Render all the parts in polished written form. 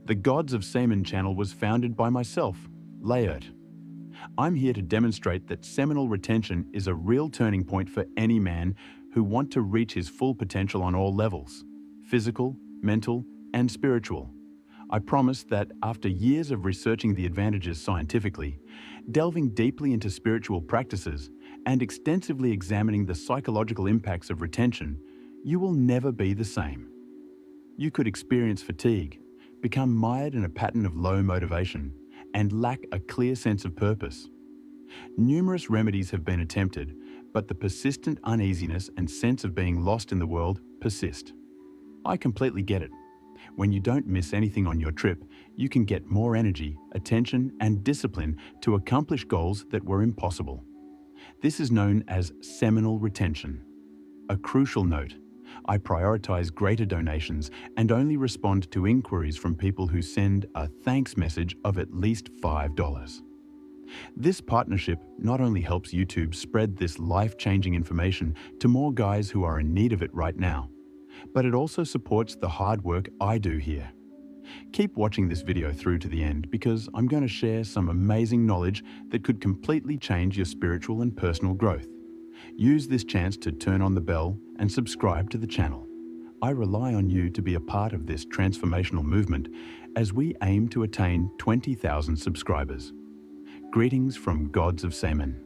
The Gods of Semen channel was founded by myself, Laert. I'm here to demonstrate that seminal retention is a real turning point for any man who want to reach his full potential on all levels: physical, mental, and spiritual. I promise that after years of researching the advantages scientifically, delving deeply into spiritual practices, and extensively examining the psychological impacts of retention, you will never be the same. You could experience fatigue, become mired in a pattern of low motivation, and lack a clear sense of purpose. Numerous remedies have been attempted, but the persistent uneasiness and sense of being lost in the world persist. I completely get it. When you don't miss anything on your trip, you can get more energy, attention, and discipline to accomplish goals that were impossible. This is known as seminal retention. A crucial note: I prioritize greater donations and only respond to inquiries from people who send a thanks message of at least $5. This partnership not only helps YouTube spread this life-changing information to more guys who are in need of it right now, but it also supports the hard work I do here. Keep watching this video through to the end, because I'm going to share some amazing knowledge that could completely change your spiritual and personal growth. Use this chance to turn on the bell and subscribe to the channel. I rely on you to be a part of this transformational movement as we aim to attain 20,000 subscribers. Greetings from Gods of Semen.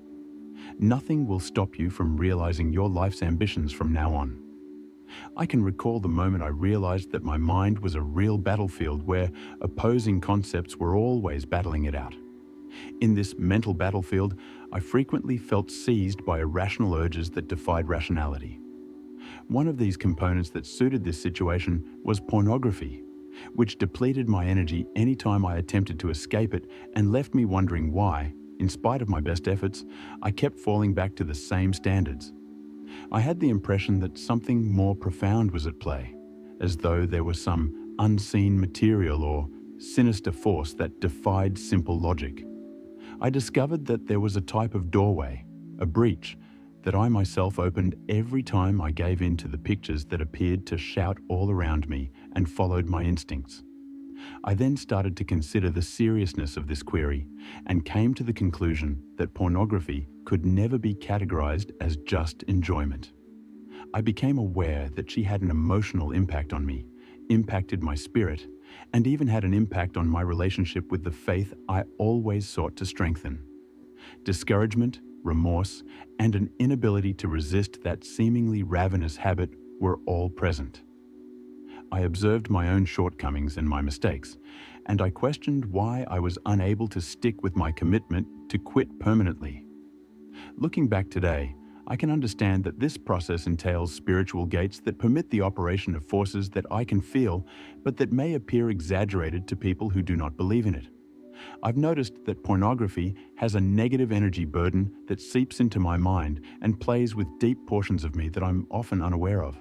Nothing will stop you from realizing your life's ambitions from now on. I can recall the moment I realized that my mind was a real battlefield where opposing concepts were always battling it out. In this mental battlefield, I frequently felt seized by irrational urges that defied rationality. One of these components that suited this situation was pornography, which depleted my energy anytime I attempted to escape it and left me wondering why, in spite of my best efforts, I kept falling back to the same standards. I had the impression that something more profound was at play, as though there was some unseen material or sinister force that defied simple logic. I discovered that there was a type of doorway, a breach, that I myself opened every time I gave in to the pictures that appeared to shout all around me and followed my instincts. I then started to consider the seriousness of this query and came to the conclusion that pornography could never be categorized as just enjoyment. I became aware that she had an emotional impact on me, impacted my spirit, and even had an impact on my relationship with the faith I always sought to strengthen. Discouragement, remorse, and an inability to resist that seemingly ravenous habit were all present. I observed my own shortcomings and my mistakes, and I questioned why I was unable to stick with my commitment to quit permanently. Looking back today, I can understand that this process entails spiritual gates that permit the operation of forces that I can feel, but that may appear exaggerated to people who do not believe in it. I've noticed that pornography has a negative energy burden that seeps into my mind and plays with deep portions of me that I'm often unaware of.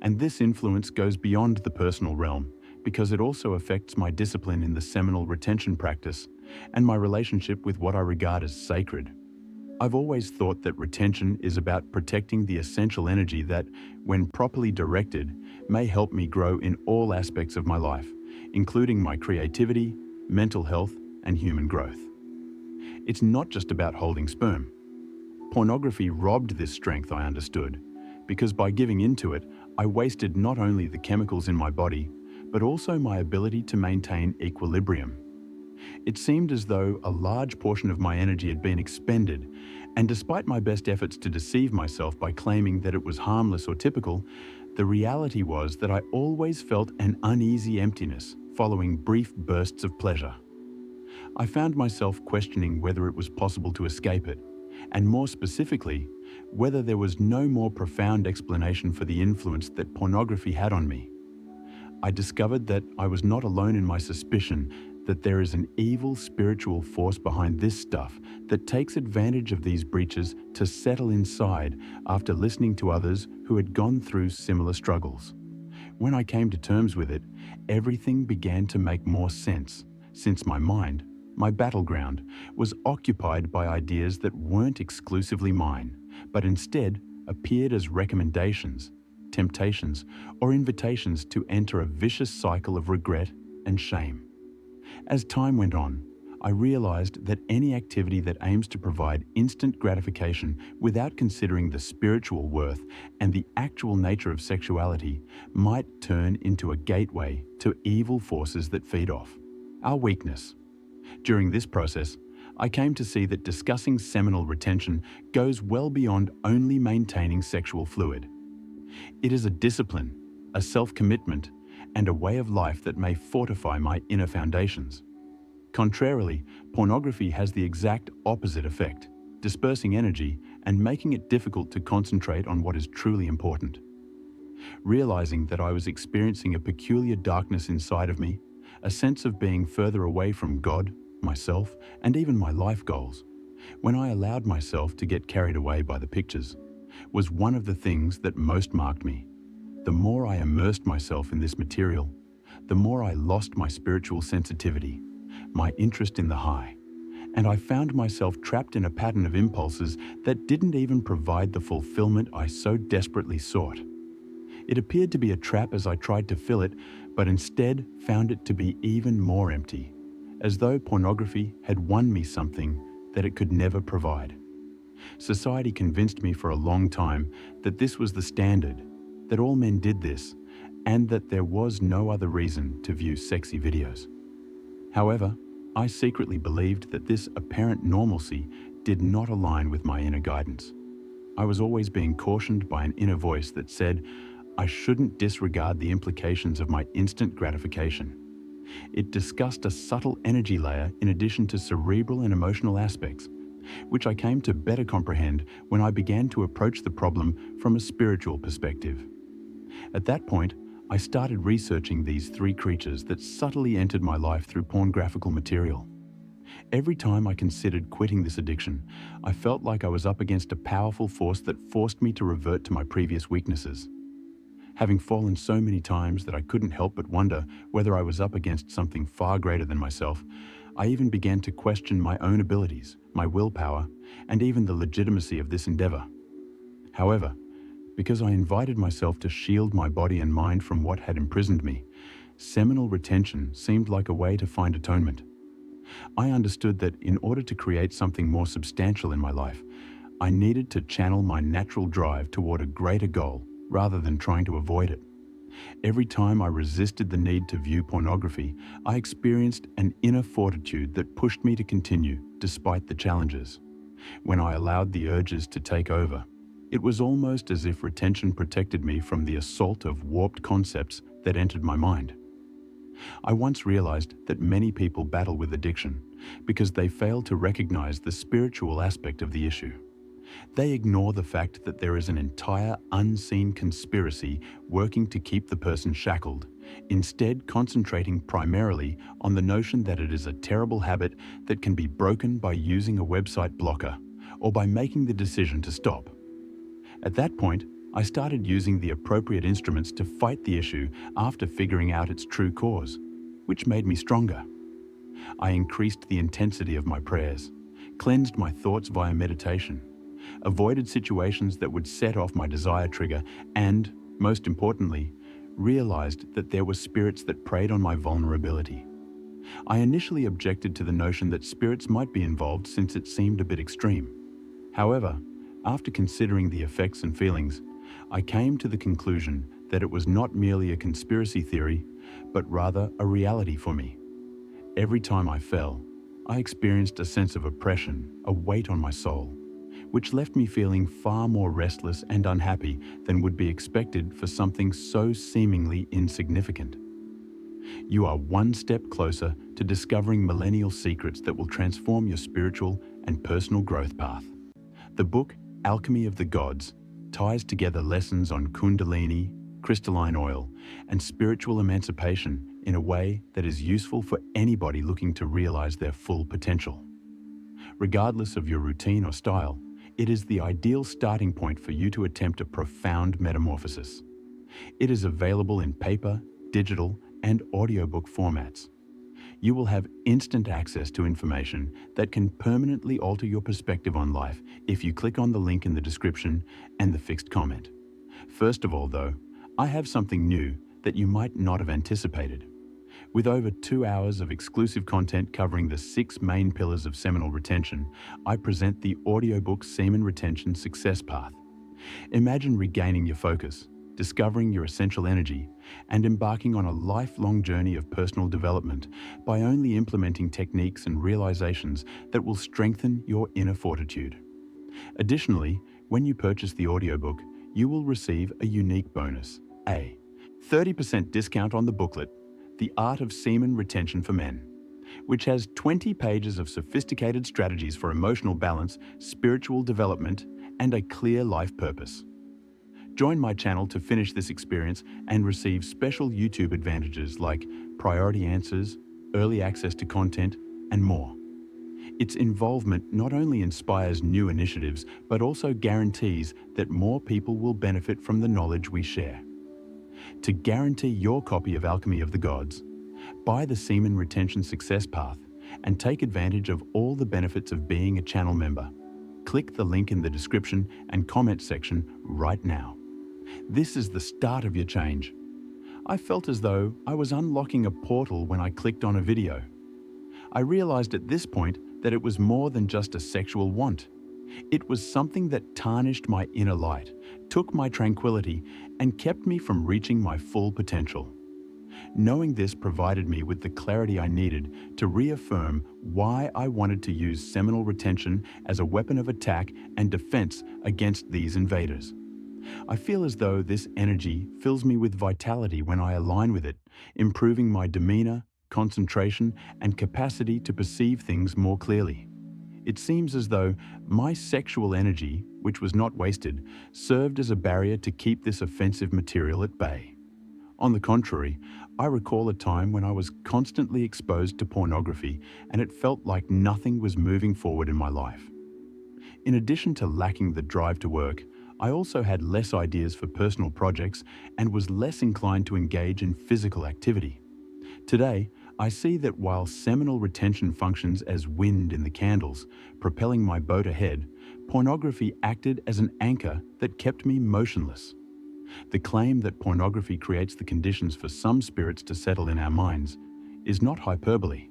And this influence goes beyond the personal realm, because it also affects my discipline in the seminal retention practice and my relationship with what I regard as sacred. I've always thought that retention is about protecting the essential energy that, when properly directed, may help me grow in all aspects of my life, including my creativity, mental health, and human growth. It's not just about holding sperm. Pornography robbed this strength, I understood, because by giving into it, I wasted not only the chemicals in my body, but also my ability to maintain equilibrium. It seemed as though a large portion of my energy had been expended, and despite my best efforts to deceive myself by claiming that it was harmless or typical, the reality was that I always felt an uneasy emptiness following brief bursts of pleasure. I found myself questioning whether it was possible to escape it, and more specifically, whether there was no more profound explanation for the influence that pornography had on me. I discovered that I was not alone in my suspicion that there is an evil spiritual force behind this stuff that takes advantage of these breaches to settle inside after listening to others who had gone through similar struggles. When I came to terms with it, everything began to make more sense, since my mind, my battleground, was occupied by ideas that weren't exclusively mine, but instead appeared as recommendations, temptations, or invitations to enter a vicious cycle of regret, and shame. As time went on, I realized that any activity that aims to provide instant gratification without considering the spiritual worth and the actual nature of sexuality might turn into a gateway to evil forces that feed off our weakness. During this process, I came to see that discussing seminal retention goes well beyond only maintaining sexual fluid. It is a discipline, a self-commitment, and a way of life that may fortify my inner foundations. Contrarily, pornography has the exact opposite effect, dispersing energy and making it difficult to concentrate on what is truly important. Realizing that I was experiencing a peculiar darkness inside of me, a sense of being further away from God, myself, and even my life goals, when I allowed myself to get carried away by the pictures, was one of the things that most marked me. The more I immersed myself in this material, the more I lost my spiritual sensitivity, my interest in the high, and I found myself trapped in a pattern of impulses that didn't even provide the fulfillment I so desperately sought. It appeared to be a trap as I tried to fill it, but instead found it to be even more empty, as though pornography had won me something that it could never provide. Society convinced me for a long time that this was the standard, that all men did this, and that there was no other reason to view sexy videos. However, I secretly believed that this apparent normalcy did not align with my inner guidance. I was always being cautioned by an inner voice that said I shouldn't disregard the implications of my instant gratification. It discussed a subtle energy layer in addition to cerebral and emotional aspects, which I came to better comprehend when I began to approach the problem from a spiritual perspective. At that point, I started researching these three creatures that subtly entered my life through pornographical material. Every time I considered quitting this addiction, I felt like I was up against a powerful force that forced me to revert to my previous weaknesses. Having fallen so many times that I couldn't help but wonder whether I was up against something far greater than myself, I even began to question my own abilities, my willpower, and even the legitimacy of this endeavor. However, because I invited myself to shield my body and mind from what had imprisoned me, seminal retention seemed like a way to find atonement. I understood that in order to create something more substantial in my life, I needed to channel my natural drive toward a greater goal rather than trying to avoid it. Every time I resisted the need to view pornography, I experienced an inner fortitude that pushed me to continue despite the challenges. When I allowed the urges to take over, it was almost as if retention protected me from the assault of warped concepts that entered my mind. I once realized that many people battle with addiction because they fail to recognize the spiritual aspect of the issue. They ignore the fact that there is an entire unseen conspiracy working to keep the person shackled, instead concentrating primarily on the notion that it is a terrible habit that can be broken by using a website blocker or by making the decision to stop. At that point, I started using the appropriate instruments to fight the issue after figuring out its true cause, which made me stronger. I increased the intensity of my prayers, cleansed my thoughts via meditation, avoided situations that would set off my desire trigger, and, most importantly, realized that there were spirits that preyed on my vulnerability. I initially objected to the notion that spirits might be involved since it seemed a bit extreme. However, after considering the effects and feelings, I came to the conclusion that it was not merely a conspiracy theory, but rather a reality for me. Every time I fell, I experienced a sense of oppression, a weight on my soul, which left me feeling far more restless and unhappy than would be expected for something so seemingly insignificant. You are one step closer to discovering millennial secrets that will transform your spiritual and personal growth path. The book, Alchemy of the Gods, ties together lessons on Kundalini, crystalline oil, and spiritual emancipation in a way that is useful for anybody looking to realize their full potential. Regardless of your routine or style, it is the ideal starting point for you to attempt a profound metamorphosis. It is available in paper, digital, and audiobook formats. You will have instant access to information that can permanently alter your perspective on life if you click on the link in the description and the fixed comment. First of all, though, I have something new that you might not have anticipated. With over 2 hours of exclusive content covering the 6 main pillars of seminal retention, I present the audiobook Semen Retention Success Path. Imagine regaining your focus, discovering your essential energy, and embarking on a lifelong journey of personal development by only implementing techniques and realizations that will strengthen your inner fortitude. Additionally, when you purchase the audiobook, you will receive a unique bonus, a 30% discount on the booklet, The Art of Semen Retention for Men, which has 20 pages of sophisticated strategies for emotional balance, spiritual development, and a clear life purpose. Join my channel to finish this experience and receive special YouTube advantages like priority answers, early access to content, and more. Its involvement not only inspires new initiatives, but also guarantees that more people will benefit from the knowledge we share. To guarantee your copy of Alchemy of the Gods, buy the Semen Retention Success Path and take advantage of all the benefits of being a channel member. Click the link in the description and comment section right now. This is the start of your change. I felt as though I was unlocking a portal when I clicked on a video. I realized at this point that it was more than just a sexual want. It was something that tarnished my inner light, took my tranquility, and kept me from reaching my full potential. Knowing this provided me with the clarity I needed to reaffirm why I wanted to use seminal retention as a weapon of attack and defense against these invaders. I feel as though this energy fills me with vitality when I align with it, improving my demeanor, concentration, and capacity to perceive things more clearly. It seems as though my sexual energy, which was not wasted, served as a barrier to keep this offensive material at bay. On the contrary, I recall a time when I was constantly exposed to pornography and it felt like nothing was moving forward in my life. In addition to lacking the drive to work, I also had less ideas for personal projects and was less inclined to engage in physical activity. Today, I see that while seminal retention functions as wind in the candles, propelling my boat ahead, pornography acted as an anchor that kept me motionless. The claim that pornography creates the conditions for some spirits to settle in our minds is not hyperbole.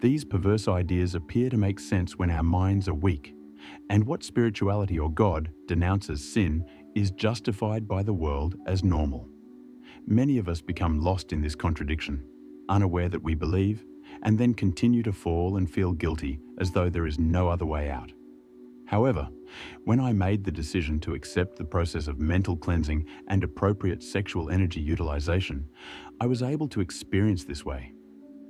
These perverse ideas appear to make sense when our minds are weak, and what spirituality or God denounces sin is justified by the world as normal. Many of us become lost in this contradiction, unaware that we believe, and then continue to fall and feel guilty as though there is no other way out. However, when I made the decision to accept the process of mental cleansing and appropriate sexual energy utilization, I was able to experience this way.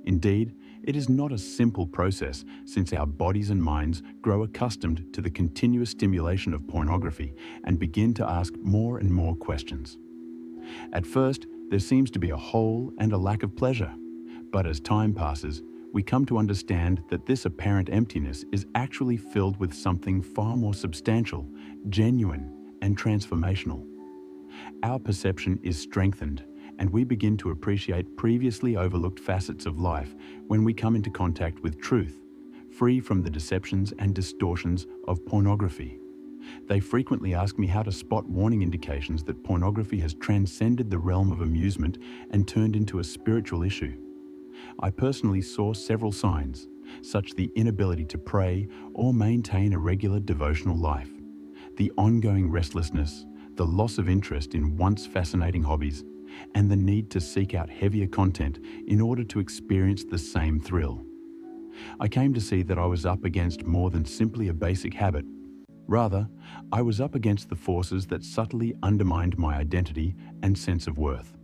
Indeed, it is not a simple process since our bodies and minds grow accustomed to the continuous stimulation of pornography and begin to ask more and more questions. At first, there seems to be a hole and a lack of pleasure, but as time passes, we come to understand that this apparent emptiness is actually filled with something far more substantial, genuine, and transformational. Our perception is strengthened, and we begin to appreciate previously overlooked facets of life when we come into contact with truth, free from the deceptions and distortions of pornography. They frequently ask me how to spot warning indications that pornography has transcended the realm of amusement and turned into a spiritual issue. I personally saw several signs, such as the inability to pray or maintain a regular devotional life, the ongoing restlessness, the loss of interest in once fascinating hobbies, and the need to seek out heavier content in order to experience the same thrill. I came to see that I was up against more than simply a basic habit. Rather, I was up against the forces that subtly undermined my identity and sense of worth.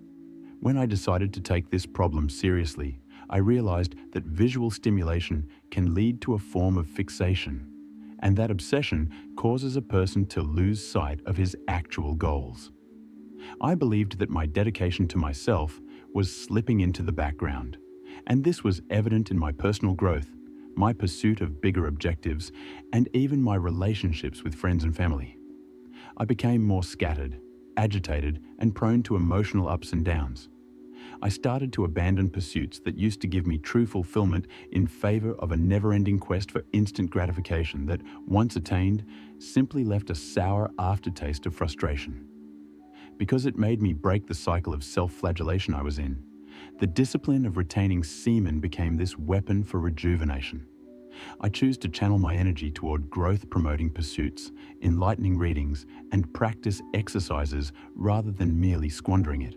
When I decided to take this problem seriously, I realized that visual stimulation can lead to a form of fixation, and that obsession causes a person to lose sight of his actual goals. I believed that my dedication to myself was slipping into the background, and this was evident in my personal growth, my pursuit of bigger objectives, and even my relationships with friends and family. I became more scattered, agitated, and prone to emotional ups and downs. I started to abandon pursuits that used to give me true fulfillment in favor of a never-ending quest for instant gratification that, once attained, simply left a sour aftertaste of frustration. Because it made me break the cycle of self-flagellation I was in, The discipline of retaining semen became this weapon for rejuvenation. I choose to channel my energy toward growth-promoting pursuits, enlightening readings, and practice exercises rather than merely squandering it.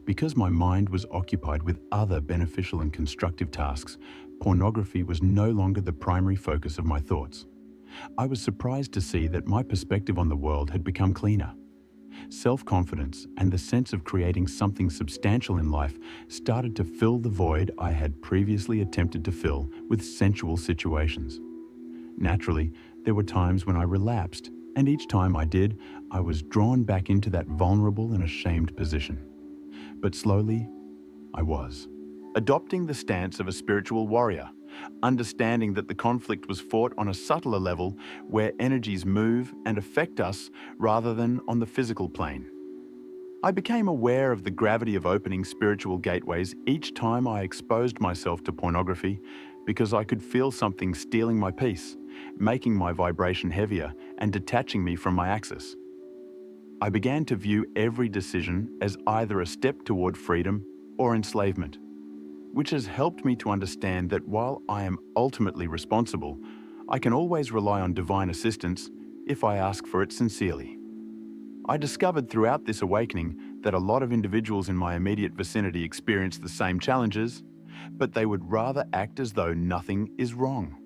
Because my mind was occupied with other beneficial and constructive tasks, pornography was no longer the primary focus of my thoughts. I was surprised to see that my perspective on the world had become cleaner. Self-confidence and the sense of creating something substantial in life started to fill the void I had previously attempted to fill with sensual situations. Naturally, there were times when I relapsed, and each time I did, I was drawn back into that vulnerable and ashamed position. But slowly, I was. Adopting the stance of a spiritual warrior, understanding that the conflict was fought on a subtler level where energies move and affect us rather than on the physical plane. I became aware of the gravity of opening spiritual gateways each time I exposed myself to pornography because I could feel something stealing my peace, making my vibration heavier and detaching me from my axis. I began to view every decision as either a step toward freedom or enslavement, which has helped me to understand that while I am ultimately responsible, I can always rely on divine assistance if I ask for it sincerely. I discovered throughout this awakening that a lot of individuals in my immediate vicinity experience the same challenges, but they would rather act as though nothing is wrong.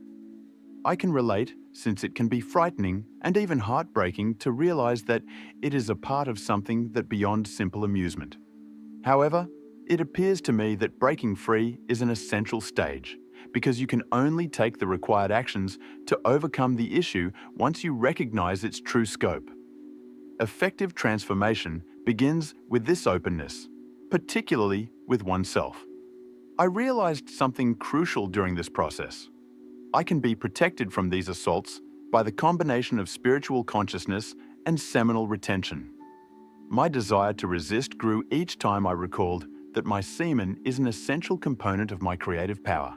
I can relate, since it can be frightening and even heartbreaking to realize that it is a part of something that beyond simple amusement. However, it appears to me that breaking free is an essential stage, because you can only take the required actions to overcome the issue once you recognize its true scope. Effective transformation begins with this openness, particularly with oneself. I realized something crucial during this process. I can be protected from these assaults by the combination of spiritual consciousness and seminal retention. My desire to resist grew each time I recalled that my semen is an essential component of my creative power,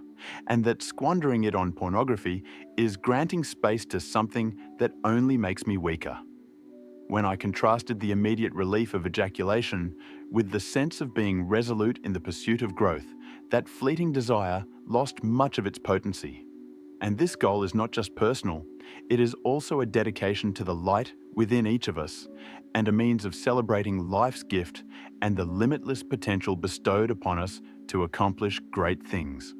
and that squandering it on pornography is granting space to something that only makes me weaker. When I contrasted the immediate relief of ejaculation with the sense of being resolute in the pursuit of growth, that fleeting desire lost much of its potency. And this goal is not just personal, it is also a dedication to the light within each of us, and a means of celebrating life's gift and the limitless potential bestowed upon us to accomplish great things.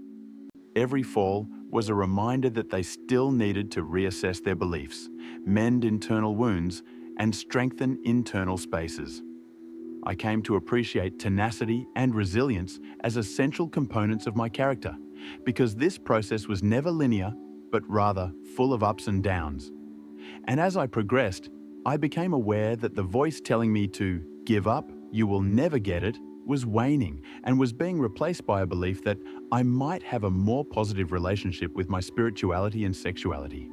Every fall was a reminder that they still needed to reassess their beliefs, mend internal wounds, and strengthen internal spaces. I came to appreciate tenacity and resilience as essential components of my character, because this process was never linear, but rather full of ups and downs. And as I progressed, I became aware that the voice telling me to give up, you will never get it, was waning and was being replaced by a belief that I might have a more positive relationship with my spirituality and sexuality.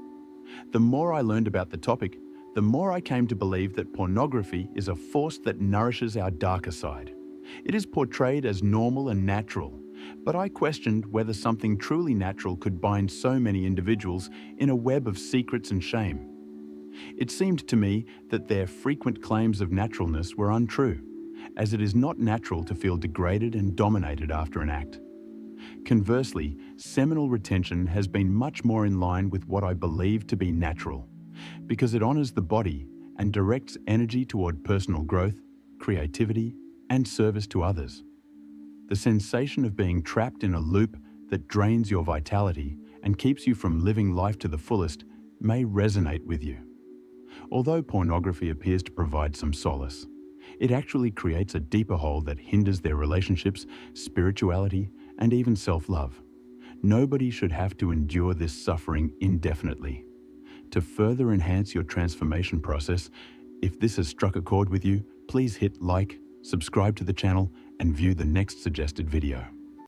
The more I learned about the topic, the more I came to believe that pornography is a force that nourishes our darker side. It is portrayed as normal and natural, but I questioned whether something truly natural could bind so many individuals in a web of secrets and shame. It seemed to me that their frequent claims of naturalness were untrue, as it is not natural to feel degraded and dominated after an act. Conversely, seminal retention has been much more in line with what I believe to be natural, because it honors the body and directs energy toward personal growth, creativity, and service to others. The sensation of being trapped in a loop that drains your vitality and keeps you from living life to the fullest may resonate with you. Although pornography appears to provide some solace, it actually creates a deeper hole that hinders their relationships, spirituality, and even self-love. Nobody should have to endure this suffering indefinitely. To further enhance your transformation process, if this has struck a chord with you, please hit like, subscribe to the channel, and view the next suggested video.